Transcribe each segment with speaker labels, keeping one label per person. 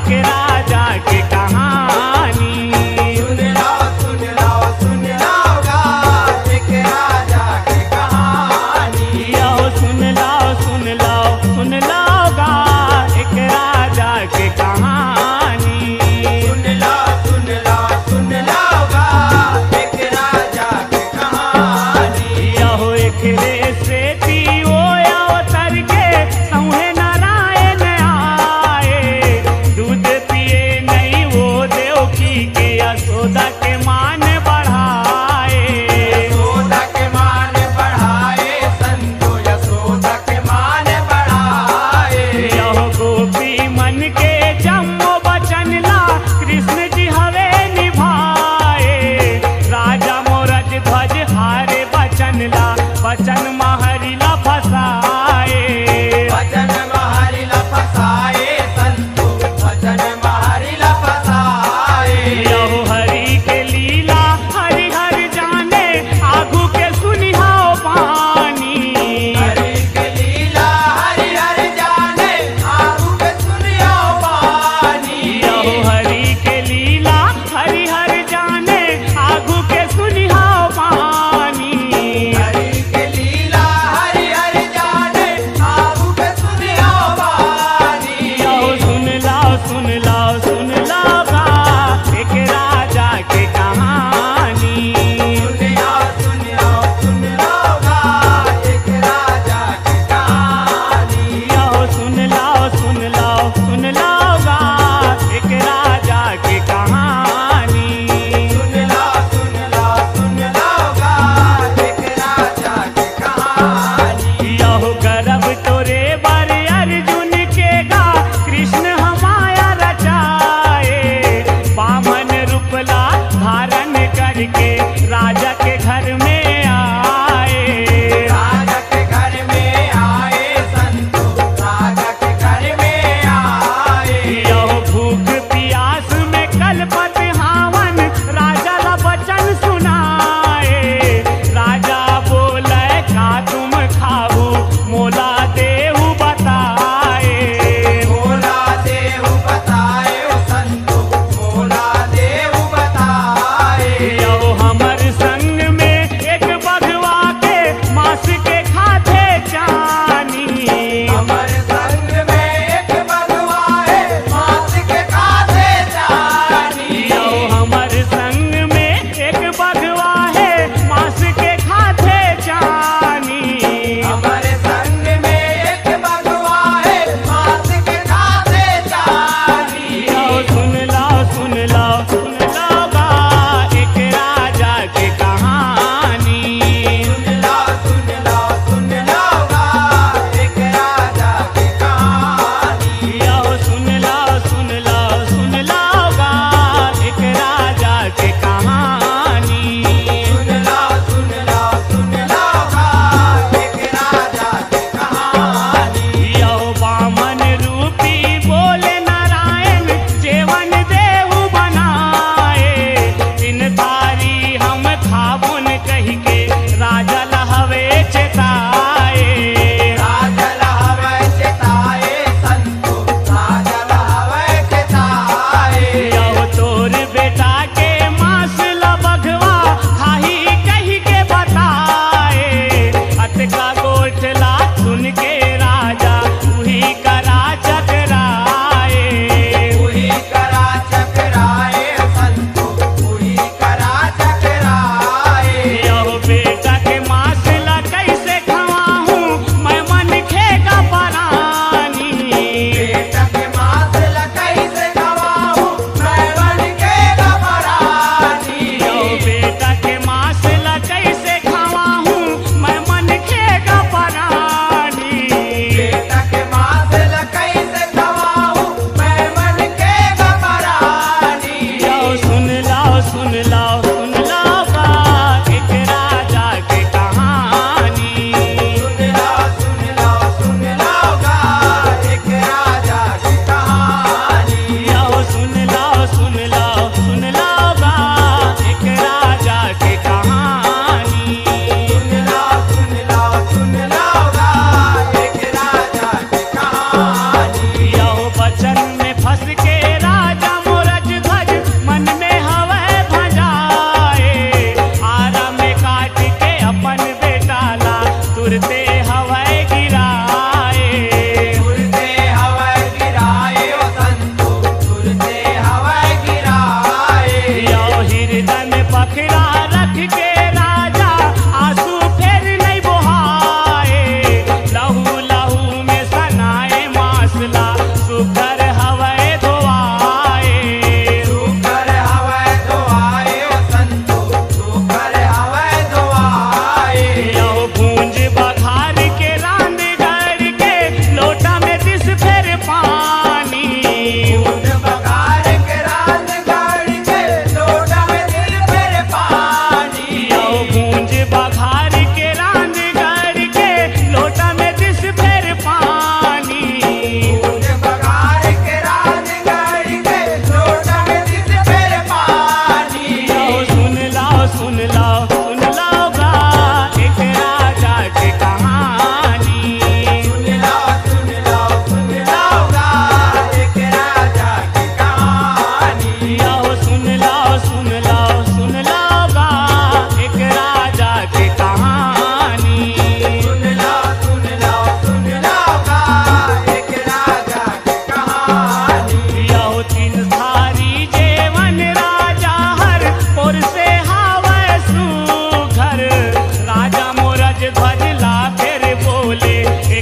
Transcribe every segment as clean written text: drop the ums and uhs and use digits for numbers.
Speaker 1: एक राजा की कहानी।
Speaker 2: सुन लो सुन लो सुन लो गा एक राजा की कहानी।
Speaker 1: यो सुन लो सुन लो सुन लो गा एक राजा की कहानी।
Speaker 2: सुन लो सुन लो सुन लो गा एक राजा की कहानी।
Speaker 1: यो एक से दियो अवतर के सौहे नारायण आए, दूध पिए नहीं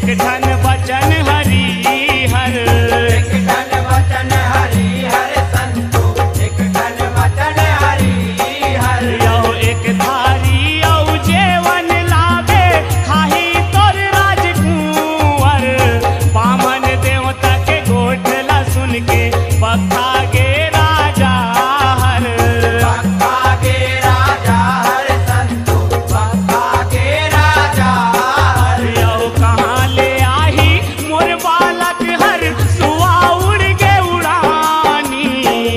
Speaker 1: एक धन वचन हरि हर।
Speaker 2: एक धन वचन हरि हर संतो, एक धन वचन हरि हर।
Speaker 1: यहो एक थारी औ जेवन लागे, खाही तोर राजकुंवर। बामन देवता के गोठला सुन के, बक्का गे राजा हर।
Speaker 2: बक्का गे राजा हर संतो, बक्का गे राजा हर।
Speaker 1: यहो कहाँ ले आही मोर बालक हर, सुआ उड़ गे उड़ानी।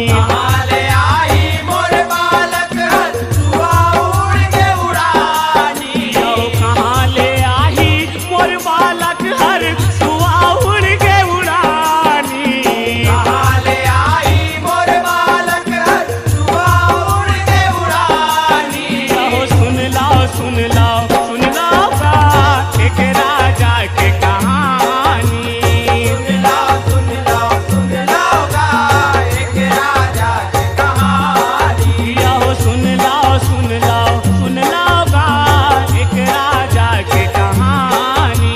Speaker 2: कहाँ ले आई मोर बालक हर, सुआ उड़ के उड़ानी।
Speaker 1: यहो कहाँ ले आही मोर बालक हर, सुआ उड़ गे उड़ानी।
Speaker 2: कहाँ ले आई मोर बालक हर, सुआ उड़ के उड़ानी।
Speaker 1: यहो सुन लाओ सुन लाओ सुन लाओ का एक राजा के कहानी।
Speaker 2: सुन लाओ सुन लाओ सुन लाओ गा, एक राजा की कहानी।
Speaker 1: यहो सुन लाओ सुन लाओ सुन लाओ का एक राजा के कहानी।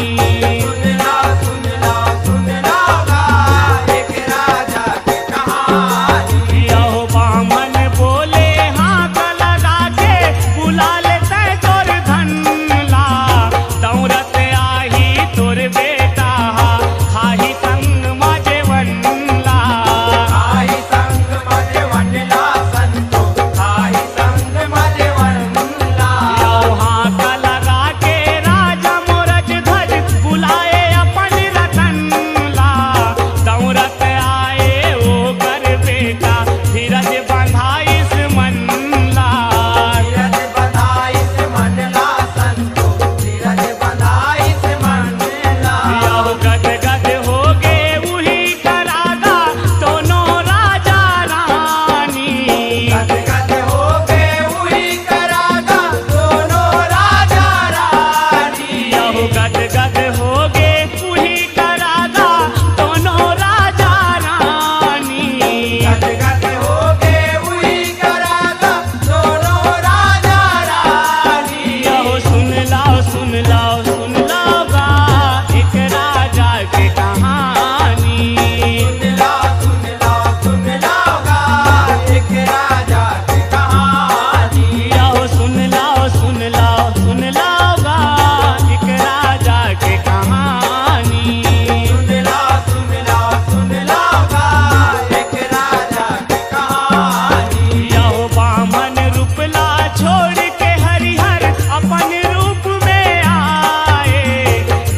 Speaker 2: सुन लाओ सुन लाओ सुन लाओ गा, एक राजा की कहानी।
Speaker 1: यहो बामन बोले हाथ लगा के, बुला लेते तोर धन ला। दौड़त आही तोर बेटा, खाही संग माजे वनला।
Speaker 2: आई संग मजे वनला संतो, आई संग मजे वनला।
Speaker 1: यहो हाथ लगा के राजा मोरज ध्वज, बुलाए अपन रतन ला। दौड़त आए ओ कर बेटा, धीरज बंधाइस मन ला।
Speaker 2: धीरज बंधाई से मनला संतो, धीरज बंधाई से मनला।
Speaker 1: यहो गद गद हो गे उही करागा, दोनों राजा रानी।
Speaker 2: गद गद हो गए उही करागा, दोनों राजा रानी।
Speaker 1: यहो गद गद हो गे उही करागा, दोनों राजा रानी।
Speaker 2: गद गद हो गए उही करागा, दोनों राजा रानी।
Speaker 1: यहो सुन लाओ सुन लाओ सुन लाओ गा, एक राजा के कहानी।
Speaker 2: सुन लाओ सुन लाओ सुन लाओ गा, एक राजा की कहानी।
Speaker 1: यहो सुन लाओ सुन लाओ सुन लाओ गा, एक राजा के कहानी।
Speaker 2: सुन लाओ सुन लाओ सुन लाओ गा, एक राजा की कहानी।
Speaker 1: यहो बामन रूपला छोड़ के हरिहर, अपन रूप में आए।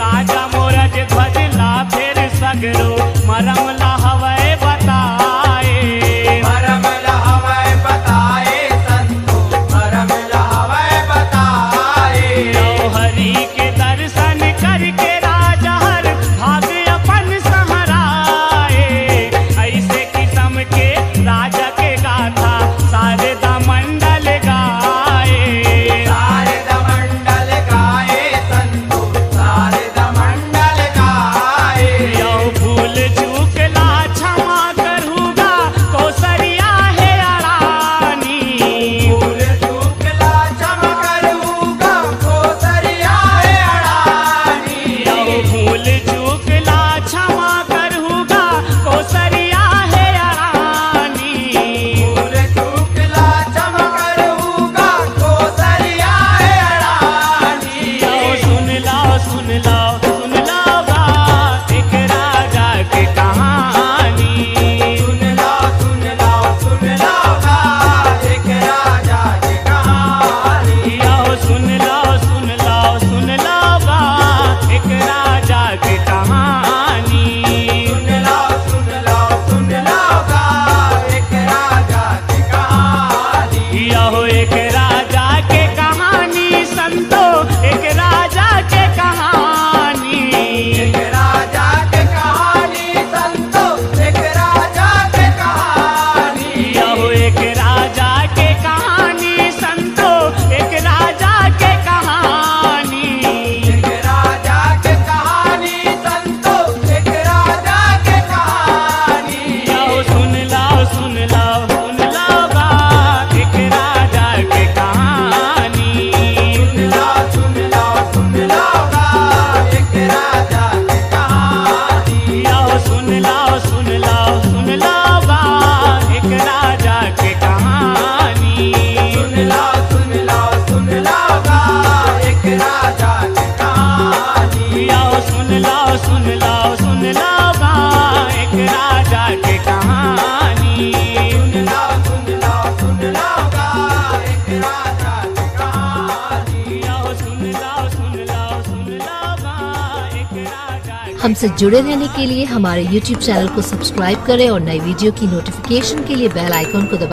Speaker 1: राजा मोरज ध्वज ला फिर सगरो, मरम ला हवै बताए।
Speaker 2: मरम लहवै बताए संतो, मरम लहवै बताए।
Speaker 1: यहो हरि के दर्शन करके राजा हर, भाग अपन सहराए। ऐसे किस्म के राजा के गाथा, सारे मंडल गाए।
Speaker 2: सारे दमंडल गाए संतो, सारे दमंडल गाए।
Speaker 1: यहो भूल चूक ला क्षमा करूँगा, कौसरिया है अड़ानी।
Speaker 2: फूल चूकला चमकरूगा, कोसरिया है अड़ानी।
Speaker 1: यहो भूल चूक ला क्षमा करूँगा, कौसरिया है अड़ानी।
Speaker 2: फूल चूकला चमकरूगा, कोसरिया है अड़ानी।
Speaker 1: यहो सुन लाओ सुन लाओ सुन लाओ गा, एक राजा के कहानी।
Speaker 2: सुन लाओ सुन लाओ सुन लाओ गा, एक राजा की कहानी।
Speaker 1: यहो सुन लाओ सुन लाओ सुन लाओ गा, एक राजा के कहानी।
Speaker 2: सुन लाओ सुन लाओ सुन लाओ गा, एक राजा की कहानी।
Speaker 1: यहो एक राजा के कहानी संतो, एक राजा के कहानी।
Speaker 2: एक राजा के कहानी संतो, एक राजा के कहानी।
Speaker 1: यहो एक राजा के कहानी संतो, एक राजा के कहानी।
Speaker 2: एक राजा के कहानी
Speaker 3: हमसे जुड़े रहने के लिए हमारे YouTube चैनल को सब्सक्राइब करें और नई वीडियो की नोटिफिकेशन के लिए बेल आइकॉन को दबाएं।